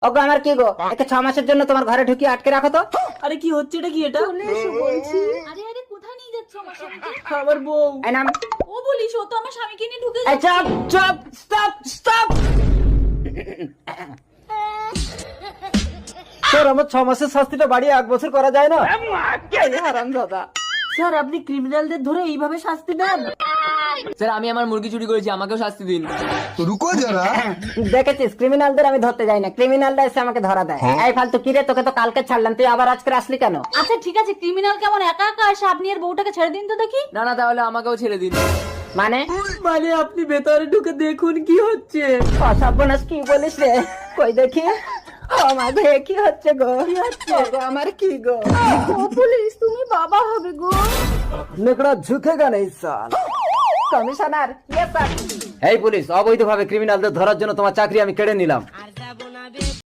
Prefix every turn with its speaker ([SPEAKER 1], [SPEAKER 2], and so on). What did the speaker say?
[SPEAKER 1] ওগো আমার কি গো, একে 6 মাসের জন্য তোমার ঘরে ঢুকিয়ে আটকে রাখো তো।
[SPEAKER 2] আরে কি হচ্ছে এটা, কি এটা?
[SPEAKER 3] আরে আরে কোথায় নিয়ে যাচ্ছ আমার স্বামীকে?
[SPEAKER 2] আমার বউ।
[SPEAKER 1] এই নাম।
[SPEAKER 3] ও বলিস, ও তো আমার স্বামীকে নিয়ে ঢুকে
[SPEAKER 1] এই চুপ চুপ, স্টপ স্টপ।
[SPEAKER 2] স্যার আমার 6 মাসের শাস্তিটা বাড়িয়ে 1 বছর করা যায় না?
[SPEAKER 1] হারামজাদা।
[SPEAKER 2] স্যার আপনি ক্রিমিনালদের ধরে এইভাবে শাস্তি দেন? স্যার আমি আমার মুরগি চুরি করেছি, আমাকেও শাস্তি দিন।
[SPEAKER 4] तो रुको जरा।
[SPEAKER 1] দেখেছিস, ক্রিমিনালদের আমি ধরতে যাই না, ক্রিমিনালরা এসে আমাকে ধরা দেয়। এই ফালতু, কিরে তোকে তো কালকে ছাড়লাম, তুই আবার আজকে আসলি কেন?
[SPEAKER 3] আচ্ছা ঠিক আছে, ক্রিমিনাল কেমন একা একা আসে, আপনি আর বউটাকে ছেড়ে দিন তো দেখি।
[SPEAKER 2] না না, তাহলে আমাকেও ছেড়ে দিন।
[SPEAKER 1] মানে
[SPEAKER 2] মানে আপনি ভেতরে ঢুকে দেখুন কি হচ্ছে।
[SPEAKER 1] অসর্বনাশ, কি বলিস রে? কই দেখি। আমার ঘরে কি হচ্ছে গো? ওগো, আমার কি গো?
[SPEAKER 3] ও পুলিশ, তুমি বাবা হবে গো।
[SPEAKER 2] নেকড়া ঝুঁকেগা নেই সাল।
[SPEAKER 1] Commissioner, yes sir.
[SPEAKER 2] এই পুলিশ, অবৈধভাবে ক্রিমিনালদের ধরার জন্য তোমার চাকরি আমি কেড়ে নিলাম।